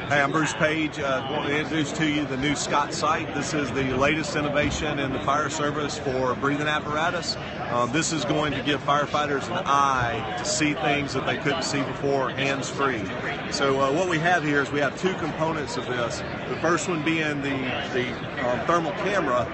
Hey, I'm Bruce Page. I want to introduce to you the new Scott sight. This is the latest innovation in the fire service for breathing apparatus. This is going to give firefighters an eye to see things that they couldn't see before, hands-free. So what we have here is we have two components of this. The first one being the thermal camera.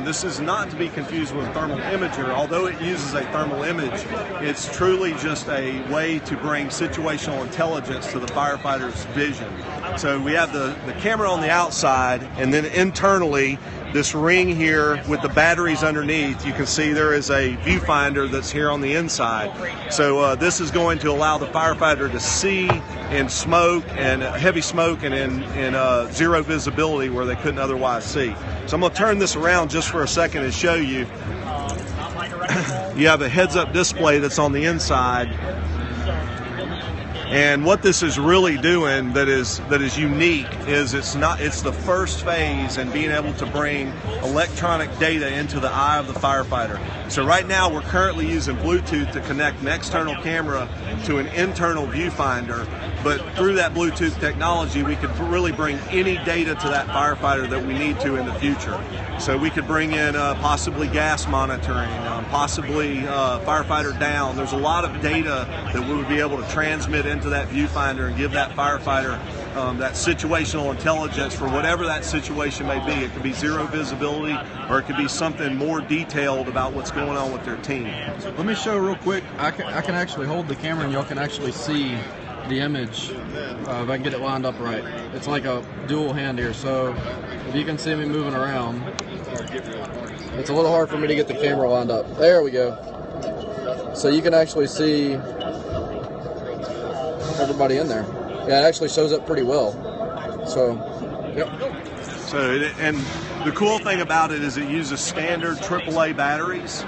This is not to be confused with a thermal imager. Although it uses a thermal image, it's truly just a way to bring situational intelligence to the firefighter's vision. So we have the camera on the outside, and then internally, this ring here with the batteries underneath, you can see there is a viewfinder that's here on the inside. So this is going to allow the firefighter to see in smoke and heavy smoke and in zero visibility where they couldn't otherwise see. So I'm going to turn this around just for a second and show you. You have a heads-up display that's on the inside. And what this is really doing that is unique is it's the first phase in being able to bring electronic data into the eye of the firefighter. So right now we're currently using Bluetooth to connect an external camera to an internal viewfinder, but through that Bluetooth technology we could really bring any data to that firefighter that we need to in the future. So we could bring in possibly gas monitoring, possibly firefighter down. There's a lot of data that we would be able to transmit into that viewfinder and give that firefighter that situational intelligence for whatever that situation may be. It could be zero visibility, or it could be something more detailed about what's going on with their team. Let me show real quick. I can actually hold the camera and y'all can actually see the image if I can get it lined up right. It's like a dual hand here, so if you can see me moving around, it's a little hard for me to get the camera lined up. There we go. So you can actually see everybody in there. Yeah, it actually shows up pretty well. So, yep. So, and the cool thing about it is it uses standard AAA batteries.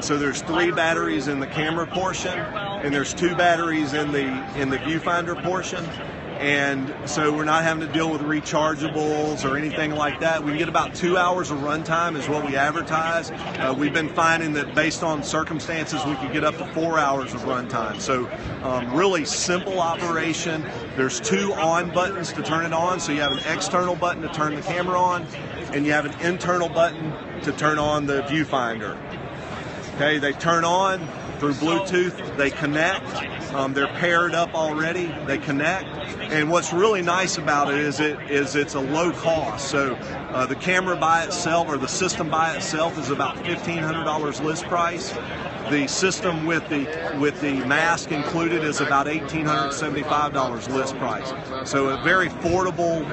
So there's 3 batteries in the camera portion, and there's 2 batteries in the viewfinder portion. And so we're not having to deal with rechargeables or anything like that. We can get about 2 hours of runtime is what we advertise. We've been finding that based on circumstances, we can get up to 4 hours of runtime. So really simple operation. There's 2 on buttons to turn it on. So you have an external button to turn the camera on, and you have an internal button to turn on the viewfinder. Okay, they turn on through Bluetooth, they connect, they're paired up already, they connect, and what's really nice about it is it's a low cost. So the camera by itself, or the system by itself, is about $1,500 list price. The system with the mask included is about $1,875 list price. So a very affordable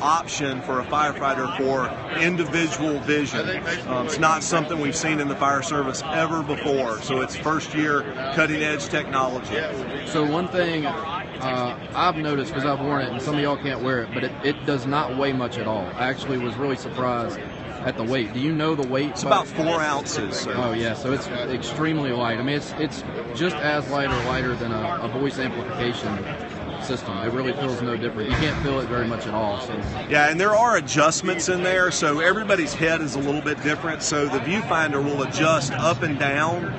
option for a firefighter for individual vision. It's not something we've seen in the fire service ever before. So it's first year cutting edge technology. So one thing I've noticed, because I've worn it and some of y'all can't wear it, but it does not weigh much at all. I actually was really surprised at the weight. Do you know the weight? It's about 4 ounces. So. Oh yeah, so it's extremely light. I mean, it's just as light or lighter than a voice amplification system. It really feels no different. You can't feel it very much at all. So. Yeah, and there are adjustments in there, so everybody's head is a little bit different. So the viewfinder will adjust up and down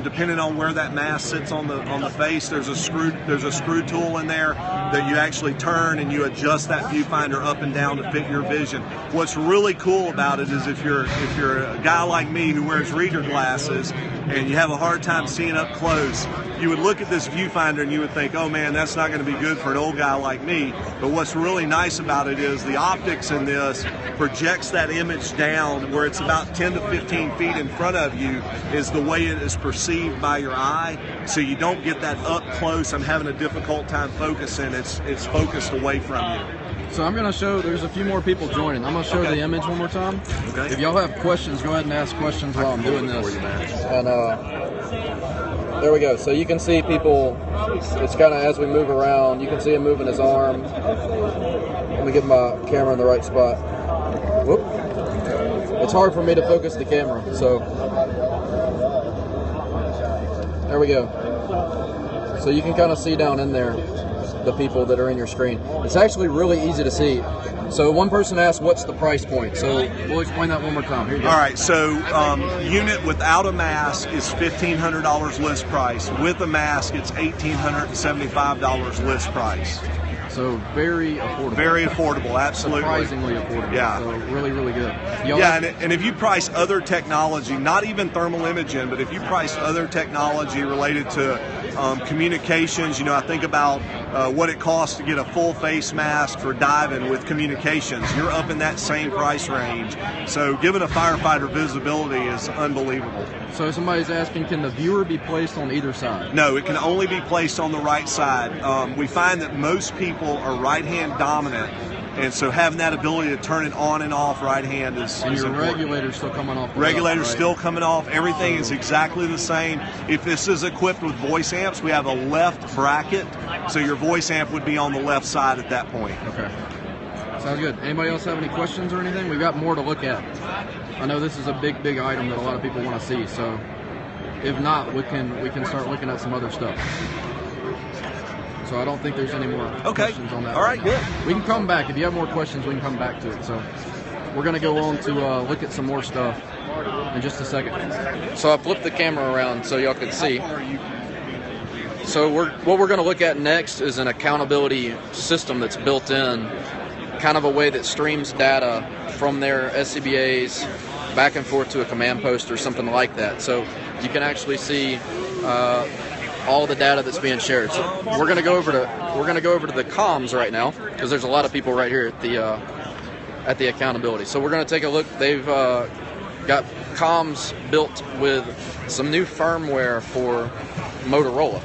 depending on where that mask sits on the face. There's a screw tool in there that you actually turn, and you adjust that viewfinder up and down to fit your vision. What's really cool about it is if you're a guy like me who wears reader glasses and you have a hard time seeing up close, you would look at this viewfinder and you would think, oh man, that's not going to be good for an old guy like me. But what's really nice about it is the optics in this projects that image down where it's about 10 to 15 feet in front of you is the way it is perceived by your eye. So you don't get that up close, I'm having a difficult time focusing. It's focused away from you. So I'm going to show, there's a few more people joining. I'm going to show the image one more time. Okay. If y'all have questions, go ahead and ask questions while I'm doing this. And there we go. So you can see people, it's kind of as we move around, you can see him moving his arm. Let me get my camera in the right spot. Whoop. It's hard for me to focus the camera, so there we go. So you can kind of see down in there the people that are in your screen. It's actually really easy to see. So one person asked, what's the price point? So we'll explain that one more time. Here you go. All right, so unit without a mask is $1,500 list price. With a mask, it's $1,875 list price. So very affordable. Very affordable, absolutely. Surprisingly affordable. Yeah. So really, really good. Yeah, and if you price other technology, not even thermal imaging, but if you price other technology related to communications, I think about what it costs to get a full face mask for diving with communications. You're up in that same price range. So giving a firefighter visibility is unbelievable. So somebody's asking, can the viewer be placed on either side? No, it can only be placed on the right side. We find that most people are right-hand dominant, and so having that ability to turn it on and off right hand is And your important. regulator's still coming off. Regulator's right? still coming off. Everything is exactly the same. If this is equipped with voice amps, we have a left bracket, so your voice amp would be on the left side at that point. Okay. Sounds good. Anybody else have any questions or anything? We've got more to look at. I know this is a big item that a lot of people want to see, so if not, we can start looking at some other stuff. So I don't think there's any more questions on that. All right, good. We can come back. If you have more questions, we can come back to it. So we're going to go on to look at some more stuff in just a second. So I flipped the camera around so y'all can see. So what we're going to look at next is an accountability system that's built in, kind of a way that streams data from their SCBAs back and forth to a command post or something like that. So you can actually see all the data that's being shared. So we're going to go over to the comms right now, because there's a lot of people right here at the accountability. So we're going to take a look. They've got comms built with some new firmware for Motorola.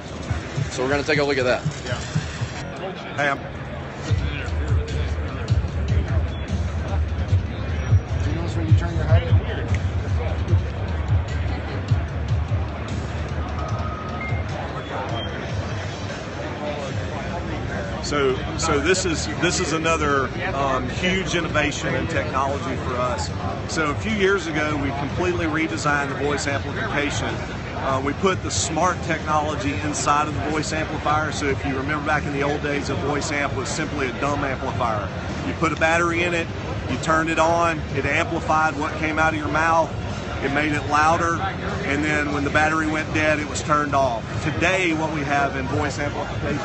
So we're going to take a look at that. Hey, Do you notice when you turn your head? So this is another huge innovation in technology for us. So a few years ago, we completely redesigned the voice amplification. We put the smart technology inside of the voice amplifier. So if you remember back in the old days, a voice amp was simply a dumb amplifier. You put a battery in it, you turned it on, it amplified what came out of your mouth, it made it louder, and then when the battery went dead, it was turned off. Today, what we have in voice amplification,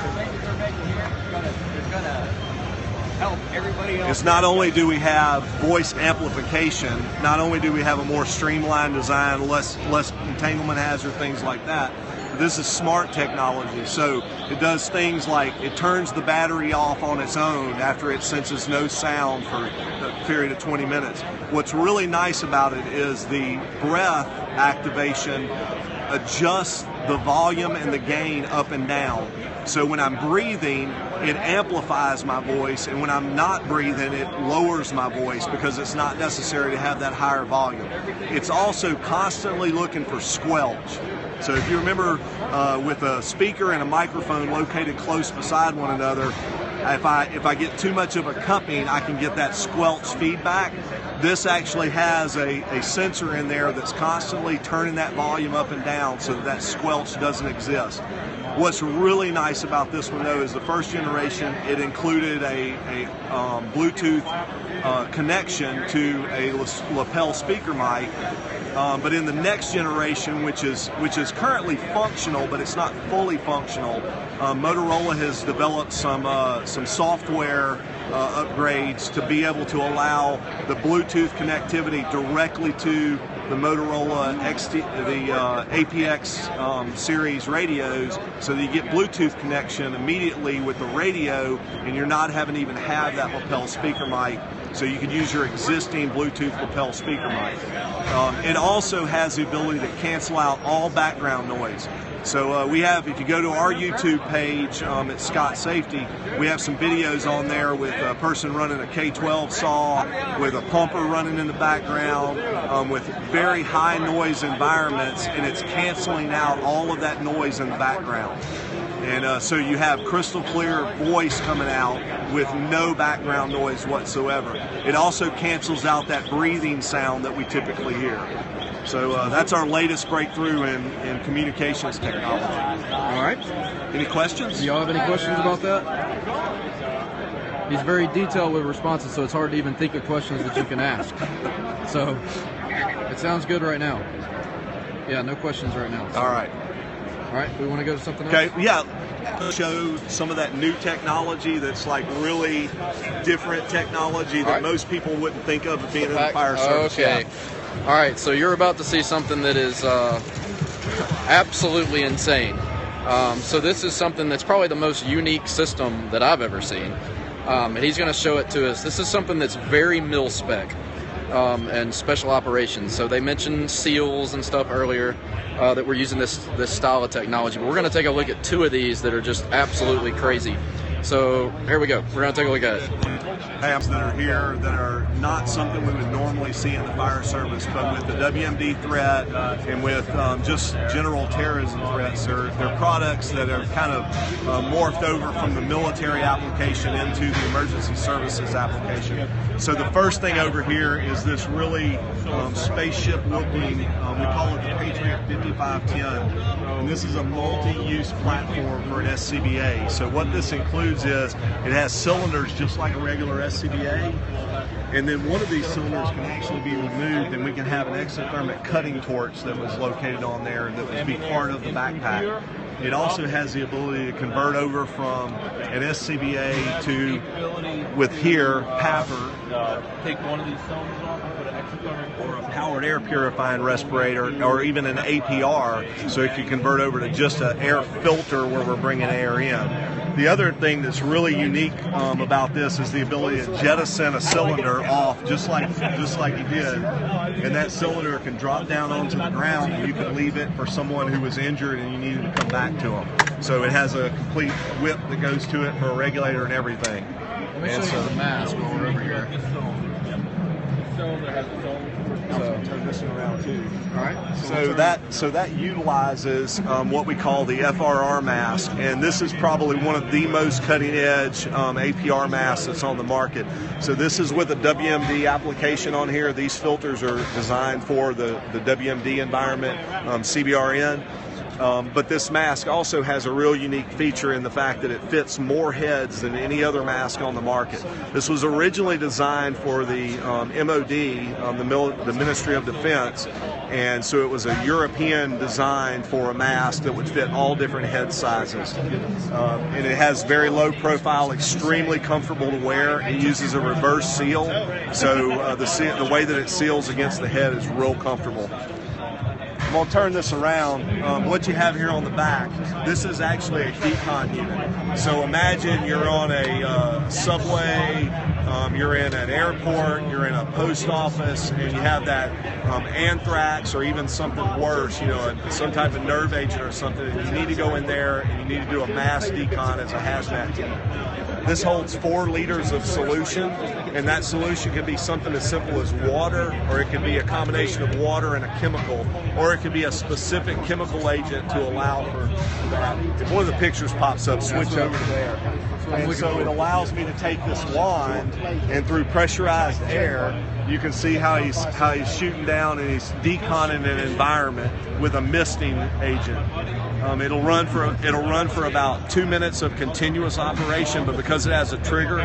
it's not only do we have voice amplification, not only do we have a more streamlined design, less entanglement hazard, things like that, but this is smart technology. So it does things like it turns the battery off on its own after it senses no sound for a period of 20 minutes. What's really nice about it is the breath activation adjusts the volume and the gain up and down. So when I'm breathing, it amplifies my voice, and when I'm not breathing, it lowers my voice because it's not necessary to have that higher volume. It's also constantly looking for squelch. So if you remember, with a speaker and a microphone located close beside one another, if I get too much of a cupping, I can get that squelch feedback. This actually has a sensor in there that's constantly turning that volume up and down so that squelch doesn't exist. What's really nice about this one, though, is the first generation, it included a Bluetooth connection to a lapel speaker mic. But in the next generation, which is currently functional, but it's not fully functional, Motorola has developed some software upgrades to be able to allow the Bluetooth connectivity directly to the Motorola APX series radios, so that you get Bluetooth connection immediately with the radio, and you're not having to even have that lapel speaker mic. So you could use your existing Bluetooth lapel speaker mic. It also has the ability to cancel out all background noise. So we have, if you go to our YouTube page at Scott Safety, we have some videos on there with a person running a K-12 saw, with a pumper running in the background, with very high noise environments, and it's canceling out all of that noise in the background. And so you have crystal clear voice coming out with no background noise whatsoever. It also cancels out that breathing sound that we typically hear. So that's our latest breakthrough in communications technology. All right. Any questions? Do y'all have any questions about that? He's very detailed with responses, so it's hard to even think of questions that you can ask. So it sounds good right now. Yeah, no questions right now. So. All right. All right, we want to go to something else? Okay, yeah. Show some of that new technology that's like really different technology that most people wouldn't think of being in the fire service. Okay. Yeah. All right, so you're about to see something that is absolutely insane. So this is something that's probably the most unique system that I've ever seen. And he's going to show it to us. This is something that's very mil-spec and special operations. So they mentioned SEALs and stuff earlier that we're using this style of technology. But we're going to take a look at two of these that are just absolutely crazy. So here we go. We're going to take a look at it. That are here that are not something we would normally see in the fire service, but with the WMD threat and with just general terrorism threats, they're products that are kind of morphed over from the military application into the emergency services application. So the first thing over here is this really spaceship-looking, we call it the Patriot 5510, and this is a multi-use platform for an SCBA. So what this includes is it has cylinders just like a regular SCBA, and then one of these cylinders can actually be removed, and we can have an exothermic cutting torch that was located on there that would be part of the backpack. It also has the ability to convert over from an SCBA to, with here, PAPR, take one of these cylinders off and put an exothermic or a powered air purifying respirator, or even an APR, so it can convert over to just an air filter where we're bringing air in. The other thing that's really unique about this is the ability to jettison a cylinder off just like you did, and that cylinder can drop down onto the ground, and you can leave it for someone who was injured and you needed to come back to them. So it has a complete whip that goes to it for a regulator and everything. Let me show you the mask while we're over here. Turn this one around too. All right. So that utilizes what we call the FRR mask, and this is probably one of the most cutting-edge APR masks that's on the market. So this is with a WMD application on here. These filters are designed for the WMD environment, CBRN. But this mask also has a real unique feature in the fact that it fits more heads than any other mask on the market. This was originally designed for the MOD, the Ministry of Defense, and so it was a European design for a mask that would fit all different head sizes. And it has very low profile, extremely comfortable to wear. It uses a reverse seal, so the way that it seals against the head is real comfortable. I'm going to turn this around. What you have here on the back, this is actually a Decon unit. So imagine you're on a subway, you're in an airport, you're in a post office, and you have that anthrax or even something worse, some type of nerve agent or something, and you need to go in there and you need to do a mass decon as a hazmat team. This holds 4 liters of solution, and that solution can be something as simple as water, or it can be a combination of water and a chemical, or it can be a specific chemical agent to allow for that. If one of the pictures pops up, switch over to there. And so it allows me to take this wand, and through pressurized air, you can see how he's shooting down and he's deconning an environment with a misting agent. It'll run for about 2 minutes of continuous operation, but because it has a trigger,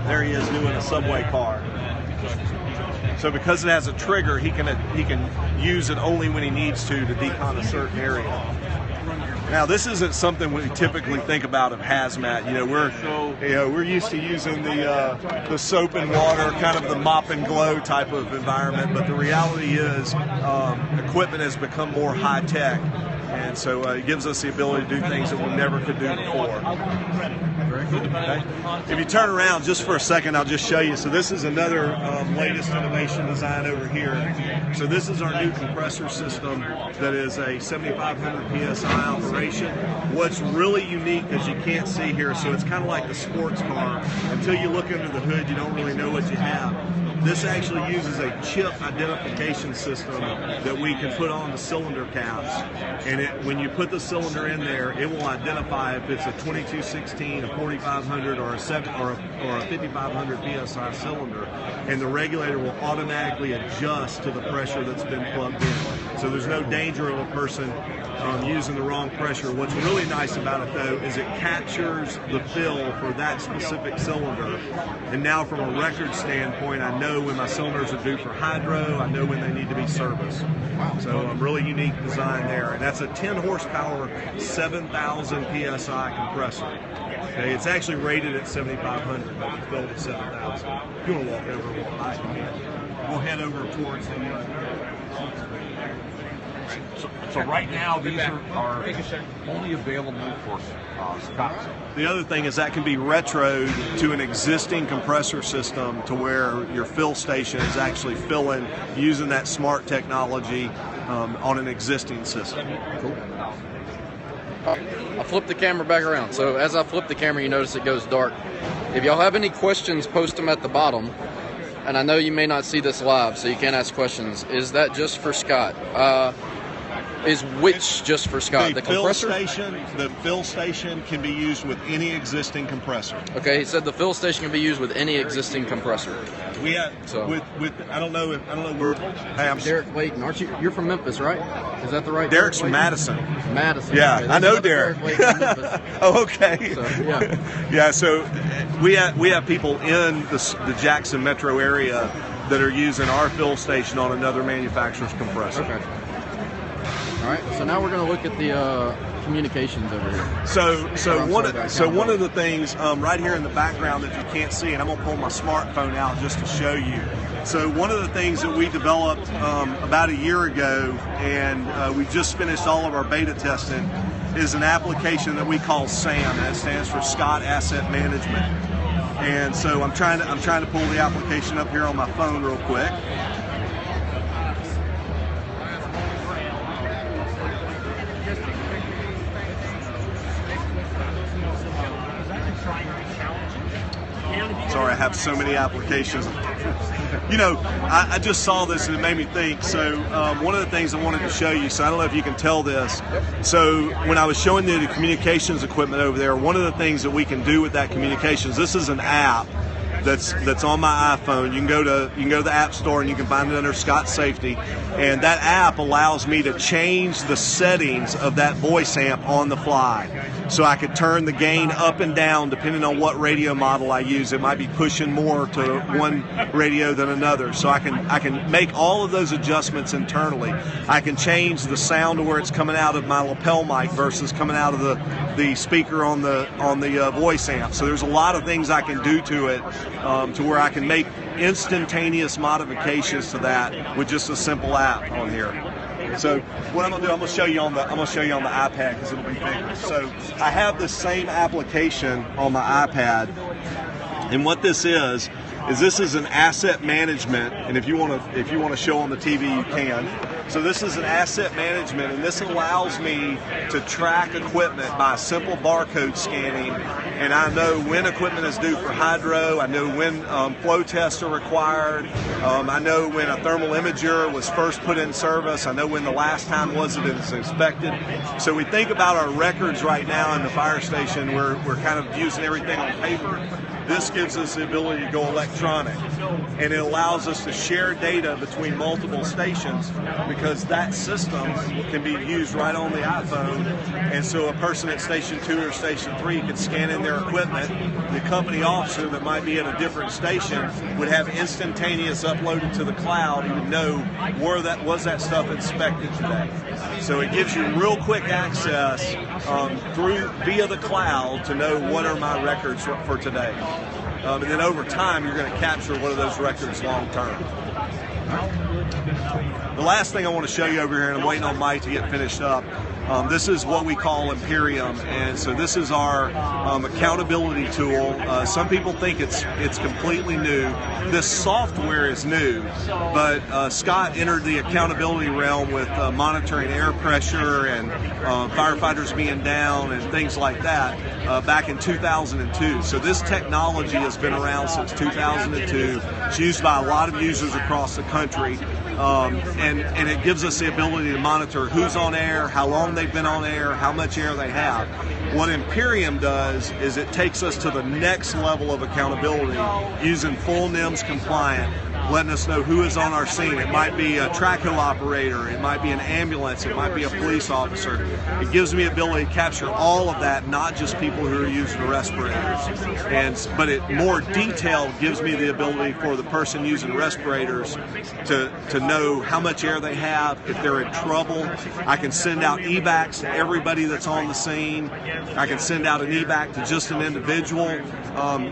there he is doing a subway car. So because it has a trigger, he can use it only when he needs to decon a certain area. Now, this isn't something we typically think about of hazmat. We're used to using the soap and water, kind of the mop and glow type of environment. But the reality is, equipment has become more high tech, and so it gives us the ability to do things that we never could do before. Okay. If you turn around just for a second, I'll just show you. So this is another latest innovation design over here. So this is our new compressor system that is a 7,500 PSI operation. What's really unique is you can't see here, so it's kind of like the sports car. Until you look under the hood, you don't really know what you have. This actually uses a chip identification system that we can put on the cylinder caps, and when you put the cylinder in there, it will identify if it's a 2216, a 4500, or a 5500 PSI cylinder, and the regulator will automatically adjust to the pressure that's been plugged in. So there's no danger of a person using the wrong pressure. What's really nice about it though is it captures the fill for that specific cylinder, and now from a record standpoint I know when my cylinders are due for hydro, I know when they need to be serviced. So a really unique design there, and that's a 10 horsepower 7,000 psi compressor. Okay, it's actually rated at 7,500 but it's built at 7,000. If you want to walk over and walk by, you can. We'll head over towards the So right now, these are only available for Scott. The other thing is that can be retroed to an existing compressor system to where your fill station is actually filling using that smart technology on an existing system. Cool. I flip the camera back around. So as I flip the camera, you notice it goes dark. If y'all have any questions, post them at the bottom. And I know you may not see this live, so you can't ask questions. Is that just for Scott? Is which just for Scott? The compressor? The fill station can be used with any existing compressor. Okay, he said the fill station can be used with any existing compressor. We have with I don't know where. Hey, I'm Derek Layton, aren't you? You're from Memphis, right? Is that the right? Derek's from Derek Madison. Madison. Yeah, okay, I know Derek. Oh, okay. So, yeah. Yeah. So we have people in the Jackson metro area that are using our fill station on another manufacturer's compressor. Okay. All right, so now we're going to look at the communications over here. So one of the things right here in the background that you can't see, and I'm going to pull my smartphone out just to show you. So one of the things that we developed about a year ago, and we just finished all of our beta testing, is an application that we call SAM. That stands for Scott Asset Management. And so I'm trying to pull the application up here on my phone real quick. Sorry, I have so many applications. You know, I just saw this and it made me think. So one of the things I wanted to show you, so I don't know if you can tell this. So when I was showing you the communications equipment over there, one of the things that we can do with that communications, this is an app that's on my iPhone. You can go to the App Store and you can find it under Scott Safety, and that app allows me to change the settings of that voice amp on the fly. So I could turn the gain up and down depending on what radio model I use. It might be pushing more to one radio than another. So I can make all of those adjustments internally. I can change the sound to where it's coming out of my lapel mic versus coming out of the speaker on the voice amp. So there's a lot of things I can do to it to where I can make instantaneous modifications to that with just a simple app on here. So what I'm gonna do, I'm gonna show you on the iPad because it'll be bigger. So I have the same application on my iPad, and what this is an asset management. And if you want to show on the TV, you can. So this is an asset management, and this allows me to track equipment by simple barcode scanning, and I know when equipment is due for hydro, I know when flow tests are required, I know when a thermal imager was first put in service, I know when the last time was it was inspected. So we think about our records right now in the fire station, we're kind of using everything on paper. This gives us the ability to go electronic, and it allows us to share data between multiple stations because that system can be used right on the iPhone, and so a person at Station 2 or Station 3 could scan in their equipment. The company officer that might be at a different station would have instantaneous uploaded to the cloud. He would know where that stuff inspected today. So it gives you real quick access via the cloud to know what are my records for today. And then over time, you're going to capture what are those records long term. The last thing I want to show you over here, and I'm waiting on Mike to get finished up, this is what we call Imperium, and so this is our accountability tool. Some people think it's completely new. This software is new, but Scott entered the accountability realm with monitoring air pressure and firefighters being down and things like that back in 2002. So this technology has been around since 2002. It's used by a lot of users across the country. And it gives us the ability to monitor who's on air, how long they've been on air, how much air they have. What Imperium does is it takes us to the next level of accountability using full NIMS compliant letting us know who is on our scene. It might be a track hill operator, it might be an ambulance, it might be a police officer. It gives me the ability to capture all of that, not just people who are using respirators. But it more detailed gives me the ability for the person using respirators to know how much air they have. If they're in trouble, I can send out evacs to everybody that's on the scene. I can send out an evac to just an individual.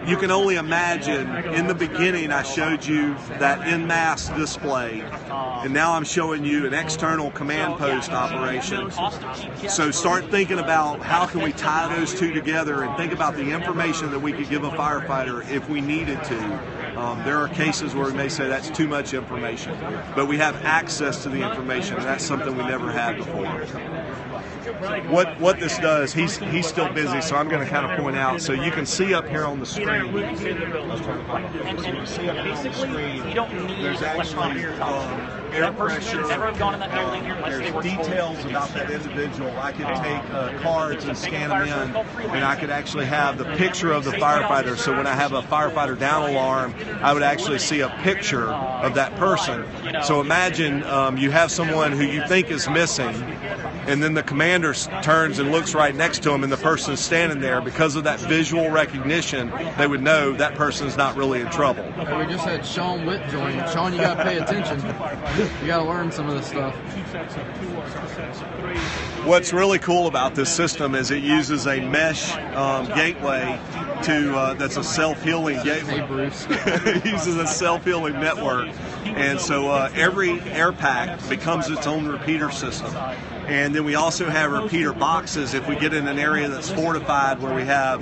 You can only imagine, in the beginning I showed you that en masse display, and now I'm showing you an external command post operation. So start thinking about how can we tie those two together and think about the information that we could give a firefighter if we needed to. There are cases where we may say that's too much information, but we have access to the information, and that's something we never had before. What this does, he's still busy, so I'm going to kind of point out. So you can see up here on the screen. There's actually air pressure. There's details about that individual. I could take cards and scan them in, and I could actually have the picture of the firefighter. So when I have a firefighter down alarm, I would actually see a picture of that person. So imagine you have someone who you think is missing, and then the commander turns and looks right next to him, and the person's standing there. Because of that visual recognition, they would know that person's not really in trouble. We just had Sean Witt join. Sean, you got to pay attention. You got to learn some of this stuff. What's really cool about this system is it uses a mesh gateway that's a self-healing gateway. Hey, Bruce. It uses a self-healing network, and so every air pack becomes its own repeater system. And then we also have repeater boxes if we get in an area that's fortified where we have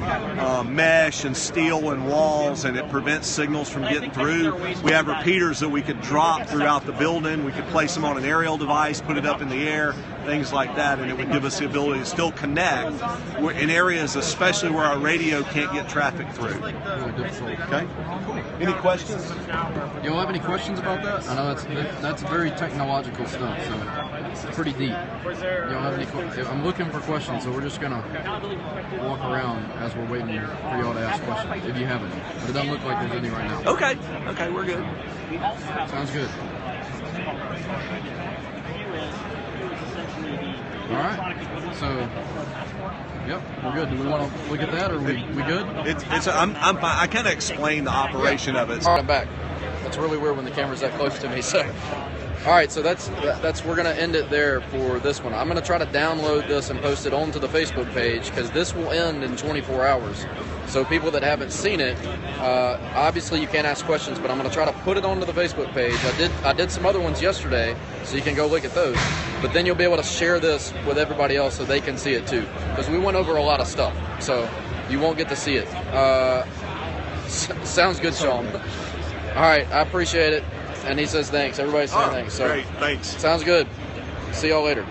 mesh and steel and walls, and it prevents signals from getting through. We have repeaters that we could drop throughout the building. We could place them on an aerial device, put it up in the air, things like that, and it would give us the ability to still connect in areas especially where our radio can't get traffic through. Okay? Any questions? You don't have any questions about that? I know that's very technological stuff, so it's pretty deep. You don't have any questions? I'm looking for questions, so we're just going to walk around as we're waiting for y'all to ask questions, if you have any. But it doesn't look like there's any right now. Okay, we're good. Sounds good. All right. So, yep, we're good. Do we want to look at that, or we good? I'm fine. I kind of explained the operation of it. All right, I'm back. That's really weird when the camera's that close to me. So, all right. So that's we're gonna end it there for this one. I'm gonna try to download this and post it onto the Facebook page because this will end in 24 hours. So people that haven't seen it, obviously you can't ask questions, but I'm going to try to put it onto the Facebook page. I did some other ones yesterday, so you can go look at those. But then you'll be able to share this with everybody else so they can see it too. Because we went over a lot of stuff, so you won't get to see it. Sounds good, Sean. All right, I appreciate it. And he says thanks. Everybody's saying thanks. So, great, thanks. Sounds good. See y'all later.